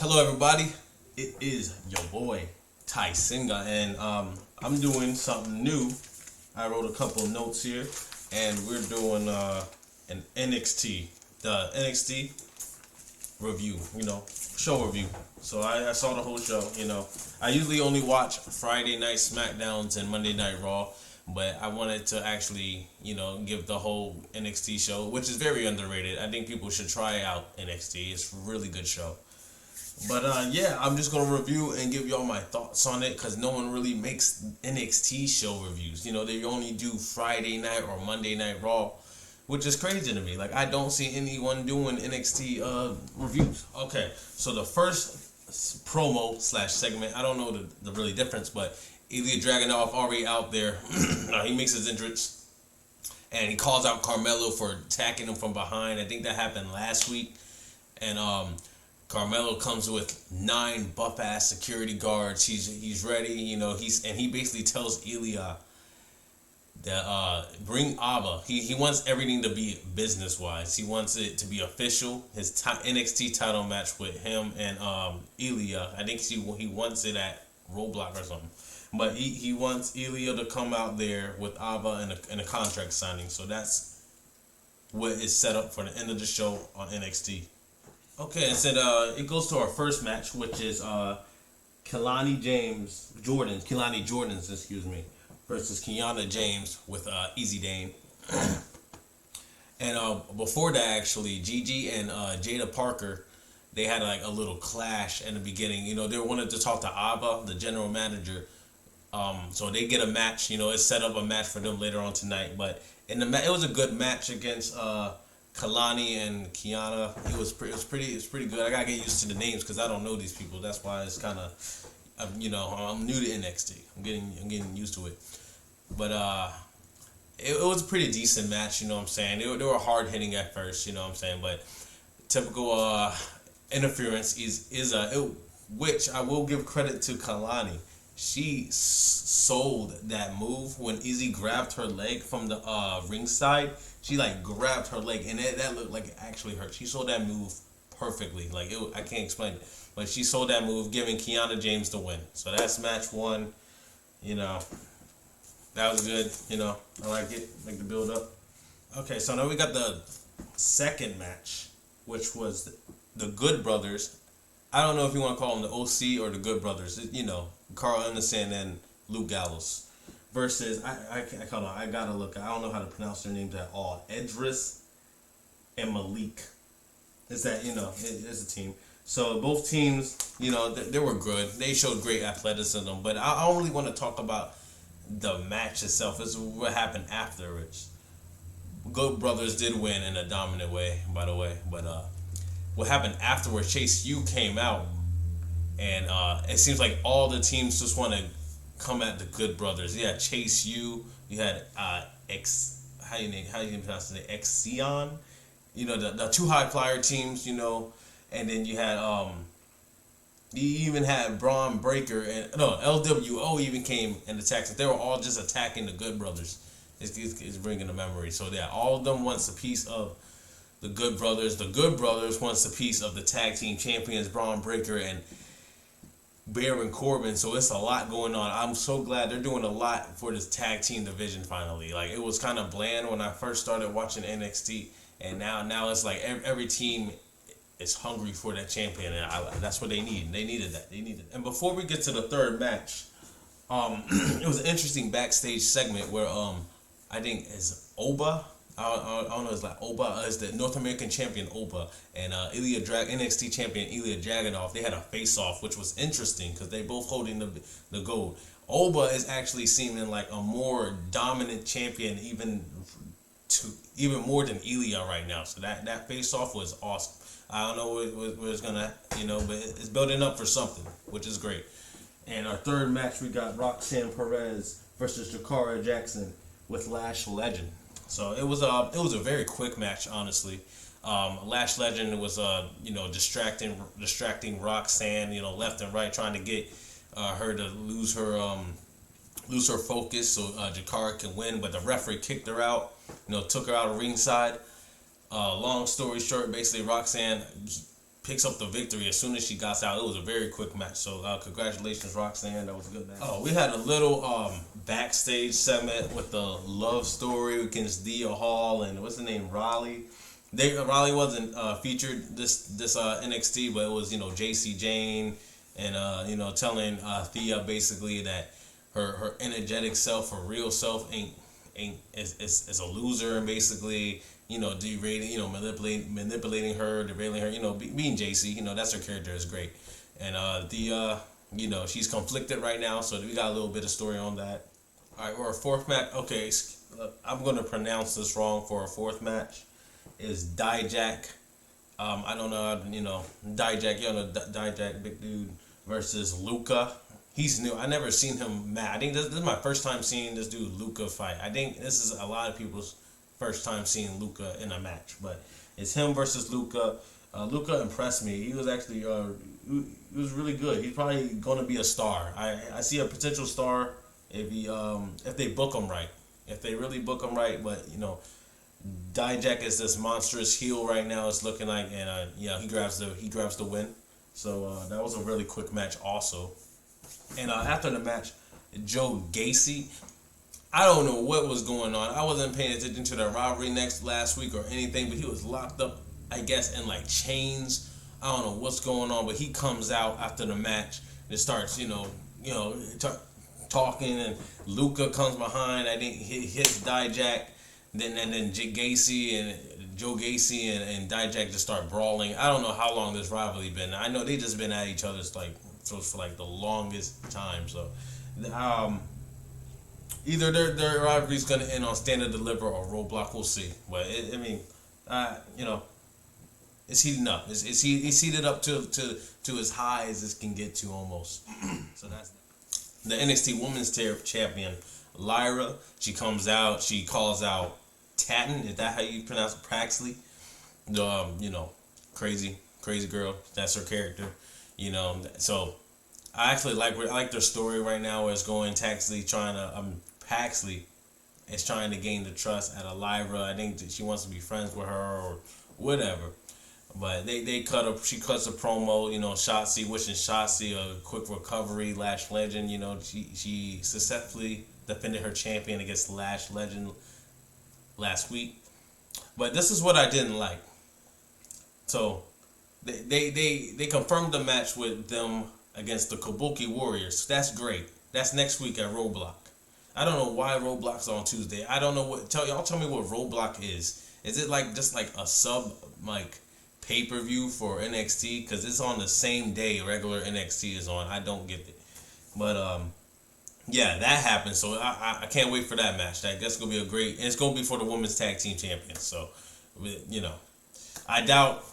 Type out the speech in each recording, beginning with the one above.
Hello, everybody. It is your boy Tysengan, and I'm doing something new. I wrote a couple of notes here, and we're doing an NXT, the NXT review. Show review. So I saw the whole show. I usually only watch Friday night SmackDowns and Monday Night Raw, but I wanted to actually, give the whole NXT show, which is very underrated. I think people should try out NXT. It's a really good show. But yeah, I'm just gonna review and give y'all my thoughts on it because no one really makes NXT show reviews. They only do Friday night or Monday Night Raw, which is crazy to me. Like, I don't see anyone doing NXT reviews. Okay, so the first promo / segment, I don't know the really difference, but Ilya Dragunov already out there. He makes his entrance and he calls out Carmelo for attacking him from behind. I think that happened last week, and Carmelo comes with 9 buff ass security guards. He's ready, he basically tells Ilya that bring Abba. He wants everything to be business wise. He wants it to be official. His NXT title match with him and Ilya. I think he wants it at Roadblock or something. But he wants Ilya to come out there with Abba and a contract signing. So that's what is set up for the end of the show on NXT. Okay, and said it goes to our first match, which is Kelani Jordans, versus Kiana James with Easy Dane. And before that, actually, Gigi and Jada Parker, they had like a little clash in the beginning. They wanted to talk to Abba, the general manager. So they get a match. It's set up a match for them later on tonight. But it was a good match against Kalani and Kiana. It's pretty good. I gotta get used to the names because I don't know these people. That's why it's kind of, I'm new to NXT. I'm getting used to it. But it was a pretty decent match. You know what I'm saying? They were hard hitting at first. You know what I'm saying? But typical interference which I will give credit to Kalani. She sold that move when Izzy grabbed her leg from the ringside. She grabbed her leg, and that looked like it actually hurt. She sold that move perfectly. I can't explain it, but she sold that move, giving Kiana James the win. So that's match 1. That was good. I like it. Make the build up. Okay, so now we got the second match, which was the Good Brothers. I don't know if you want to call them the OC or the Good Brothers. Carl Anderson and Luke Gallows versus I gotta look. I don't know how to pronounce their names at all. Edris and Malik. Is that it's a team. So both teams, they were good. They showed great athleticism. But I don't really want to talk about the match itself. It's what happened afterwards. Good Brothers did win in a dominant way, by the way. But what happened afterwards? Chase U came out, and it seems like all the teams just want to come at the Good Brothers. You had Chase U. You had how you pronounce it? Xion. The 2 high flyer teams. And then you had you even had Braun Breaker and LWO even came and attacked. They were all just attacking the Good Brothers. It's bringing a memory. So yeah, all of them wants a piece of the Good Brothers. The Good Brothers wants a piece of the tag team champions, Braun Breaker and Baron Corbin. So it's a lot going on. I'm so glad they're doing a lot for this tag team division finally. It was kind of bland when I first started watching NXT, and now it's like every team is hungry for that champion, and that's what they need. They needed that. And before we get to the third match, it was an interesting backstage segment where I think it's Oba. I don't know. It's like Oba is the North American champion Oba and NXT champion Ilya Dragunov. They had a face-off, which was interesting because they both holding the gold. Oba is actually seeming like a more dominant champion, even more than Ilya right now. So that face-off was awesome. I don't know what it's gonna, but it's building up for something, which is great. And our third match, we got Roxanne Perez versus Jakara Jackson with Lash Legend. So it was a very quick match, honestly. Lash Legend was distracting Roxanne, left and right, trying to get her to lose her focus so Jakara can win, but the referee kicked her out, took her out of ringside. Long story short, basically Roxanne picks up the victory as soon as she got out. It was a very quick match. So congratulations, Roxanne. That was a good match. Oh, we had a little backstage segment with the love story against Dia Hall and what's the name, Raleigh. Raleigh wasn't featured this NXT, but it was JC Jane and telling Thea basically that her energetic self, her real self is a loser, and basically derating, manipulating her, derailing her, being JC, that's her character is great, and she's conflicted right now, so we got a little bit of story on that. All right, our fourth match. Okay, I'm gonna pronounce this wrong for our fourth match. Is Dijak. I don't know, Dijak, Dijak, big dude, versus Luca. He's new. I never seen him mad. I think this is my first time seeing this dude Luca fight. I think this is a lot of people's first time seeing Luca in a match. But it's him versus Luca. Luca impressed me. He was actually he was really good. He's probably gonna be a star. I see a potential star if they book him right. If they really book him right, but Dijak is this monstrous heel right now. It's looking like, and he grabs the win. So that was a really quick match also. And after the match, Joe Gacy, I don't know what was going on. I wasn't paying attention to the rivalry last week or anything, but he was locked up, I guess, in like chains. I don't know what's going on, but he comes out after the match and starts, talking, and Luca comes behind. I think he hits Dijak. Then Gacy and Joe Gacy and Dijak just start brawling. I don't know how long this rivalry been. I know they just been at each other's for the longest time. So either their rivalry's gonna end on Stand and Deliver or Roadblock. We'll see. But it's heating up. It's heated up to as high as it can get to almost. So that's the NXT Women's Champion Lyra. She comes out. She calls out Tatton, is that how you pronounce it? Praxley? Crazy girl. That's her character. So I actually like their story right now where it's going. Paxley is trying to gain the trust out of Lyra. I think that she wants to be friends with her or whatever. But she cuts a promo, Shotzi, wishing Shotzi a quick recovery, Lash Legend. She successfully defended her champion against Lash Legend last week. But this is what I didn't like. So they confirmed the match with them against the Kabuki Warriors. That's great. That's next week at Roadblock. I don't know why Roadblock's on Tuesday. I don't know what tell me what Roadblock is. Is it just like a sub pay-per-view for NXT? Because it's on the same day regular NXT is on. I don't get it. But yeah, that happened. So I can't wait for that match. That's gonna be a great, and it's gonna be for the women's tag team champions. So I doubt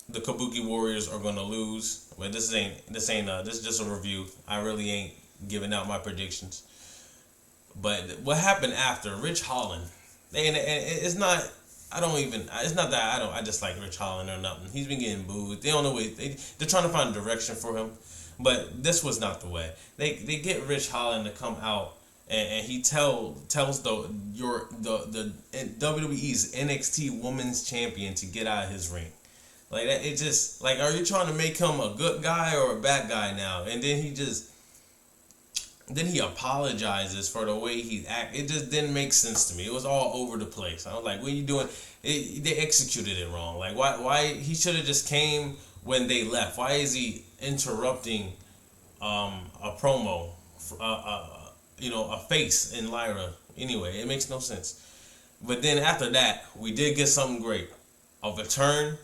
the Kabuki Warriors are gonna lose. But this is just a review. I really ain't giving out my predictions. But what happened after Rich Holland? And it's not. It's not that I dislike Rich Holland or nothing. He's been getting booed. They don't know they're trying to find direction for him. But this was not the way. They get Rich Holland to come out and he tells the WWE's NXT Women's Champion to get out of his ring. Like that, it just are you trying to make him a good guy or a bad guy now? And then he apologizes for the way he act. It just didn't make sense to me. It was all over the place. I was like, what are you doing? They executed it wrong. Like why he should have just came when they left. Why is he interrupting a promo, a face in Lyra? Anyway, it makes no sense. But then after that, we did get something great. A return.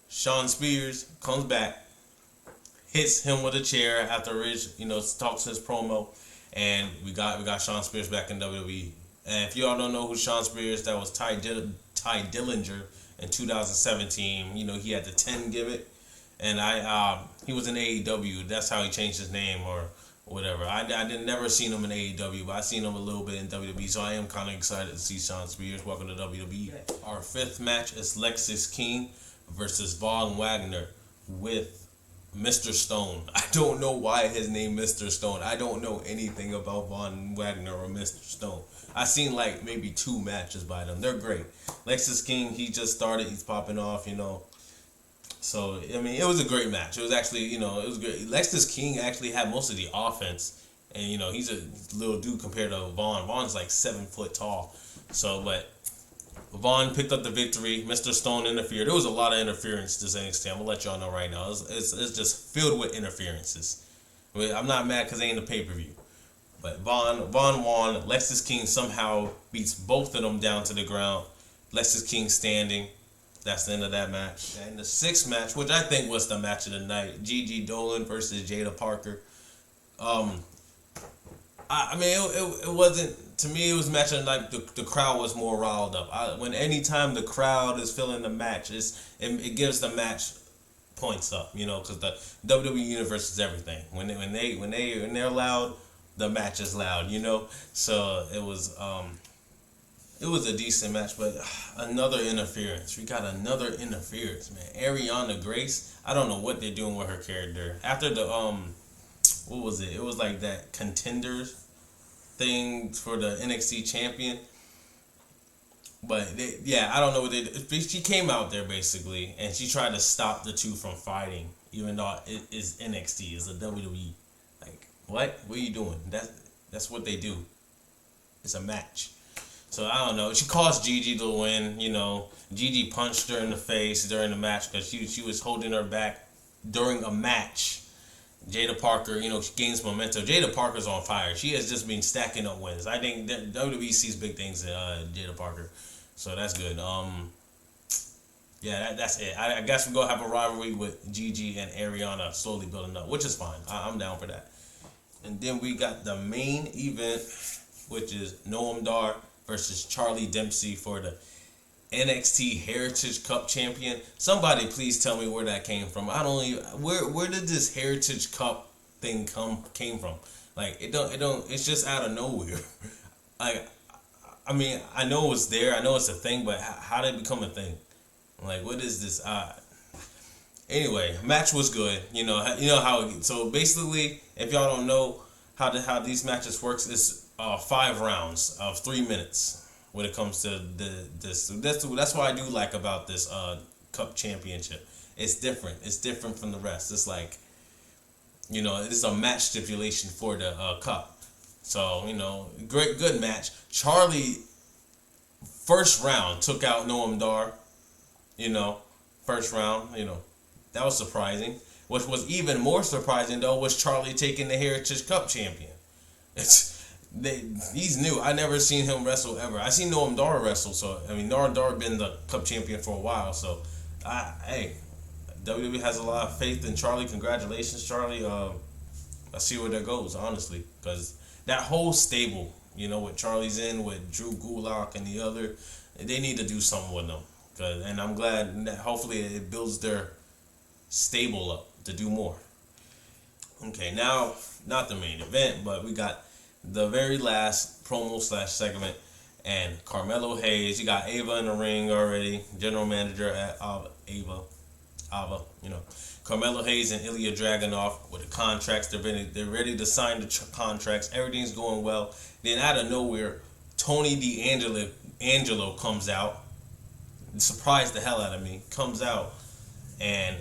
Sean Spears comes back, hits him with a chair after Rich, talks his promo, and we got Sean Spears back in WWE. And if y'all don't know who Sean Spears, that was Ty Dillinger in 2017. He had the 10 gimmick, and he was in AEW. That's how he changed his name or whatever. I never seen him in AEW, but I seen him a little bit in WWE. So I am kind of excited to see Sean Spears. Welcome to WWE. Our fifth match is Lexis King versus Von Wagner with Mr. Stone. I don't know why his name Mr. Stone. I don't know anything about Von Wagner or Mr. Stone. I've seen maybe 2 matches by them. They're great. Lexis King, he just started. He's popping off, So I mean, it was a great match. It was actually, it was great. Lexus King actually had most of the offense, and he's a little dude compared to Vaughn. Vaughn's like 7 foot tall. So, but Vaughn picked up the victory. Mr. Stone interfered. There was a lot of interference this NXT. I'm gonna let y'all know right now. It's just filled with interferences. I'm not mad because they ain't a pay-per-view. But Vaughn won. Lexus King somehow beats both of them down to the ground. Lexus King standing. That's the end of that match. And the sixth match, which I think was the match of the night, Gigi Dolan versus Jada Parker. I mean, it wasn't, to me, it was a match of the night. The crowd was more riled up. Anytime the crowd is feeling the match, it gives the match points up, because the WWE universe is everything. When they're loud, the match is loud, So it was a decent match, but another interference. We got another interference, man. Ariana Grace, I don't know what they're doing with her character. After the what was it? It was like that contenders thing for the NXT champion. But I don't know what they did. She came out there basically, and she tried to stop the two from fighting, even though it is NXT, it's a WWE. Like, what? What are you doing? That's what they do. It's a match. So I don't know. She caused Gigi to win. Gigi punched her in the face during the match because she was holding her back during a match. Jada Parker, she gains momentum. Jada Parker's on fire. She has just been stacking up wins. I think WWE sees big things in Jada Parker, so that's good. That's it. I guess we're gonna have a rivalry with Gigi and Ariana slowly building up, which is fine. I'm down for that. And then we got the main event, which is Noam Dar versus Charlie Dempsey for the NXT Heritage Cup champion. Somebody please tell me where that came from. I don't even where did this Heritage Cup thing came from? Like it don't it's just out of nowhere. Like I mean, I know it's there. I know it's a thing, but how did it become a thing? Like what is this? Anyway, match was good. You know how so basically, if y'all don't know how these matches works, it's 5 rounds of 3 minutes. When it comes to this, that's what I do like about this Cup Championship. It's different. It's different from the rest. It's like, it's a match stipulation for the Cup. So good match. Charlie, first round took out Noam Dar. First round. That was surprising. What was even more surprising though was Charlie taking the Heritage Cup champion. He's new. I never seen him wrestle ever. I seen Noam Dar wrestle, so I mean Noam Dar been the Cup champion for a while. So, WWE has a lot of faith in Charlie. Congratulations, Charlie. I see where that goes, honestly, because that whole stable, with Charlie's in with Drew Gulak and the other, they need to do something with them. And I'm glad that hopefully it builds their stable up to do more. Okay, now not the main event, but we got the very last promo / segment, and Carmelo Hayes. You got Ava in the ring already, general manager at Ava. Carmelo Hayes and Ilya Dragunov with the contracts. They're ready to sign the contracts. Everything's going well. Then out of nowhere, Tony D'Angelo comes out. Surprised the hell out of me. Comes out and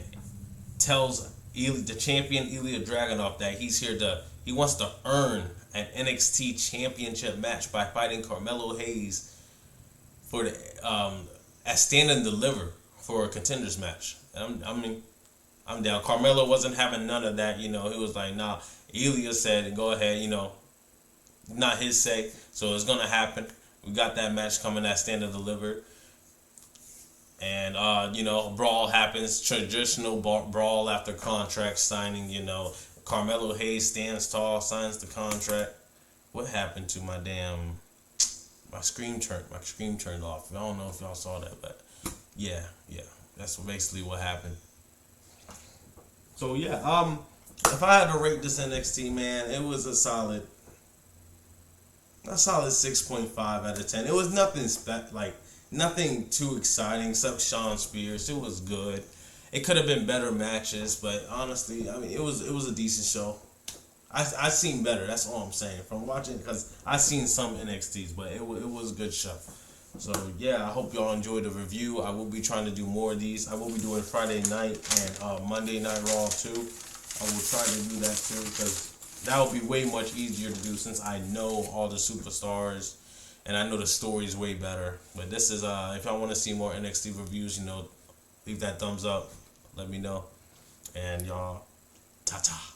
tells the champion Ilya Dragunov that he wants to earn an NXT championship match by fighting Carmelo Hayes for the at Stand and Deliver for a contenders match. I'm down. Carmelo wasn't having none of that. He was like, nah. Ilya said, go ahead. Not his say, so it's gonna happen. We got that match coming at Stand and Deliver. And brawl happens, traditional brawl after contract signing. Carmelo Hayes stands tall, signs the contract. What happened to my screen turned off. I don't know if y'all saw that, but yeah, that's basically what happened. So yeah, if I had to rate this NXT, man, it was a solid 6.5 out of 10. It was nothing too exciting except Sean Spears. It was good. It could have been better matches, but honestly, I mean, it was a decent show. I seen better. That's all I'm saying from watching, because I seen some NXTs, but it was a good show. So yeah, I hope y'all enjoyed the review. I will be trying to do more of these. I will be doing Friday night and Monday Night Raw too. I will try to do that too because that will be way much easier to do since I know all the superstars and I know the stories way better. But this is if y'all want to see more NXT reviews, leave that thumbs up. Let me know. And y'all, ta-ta.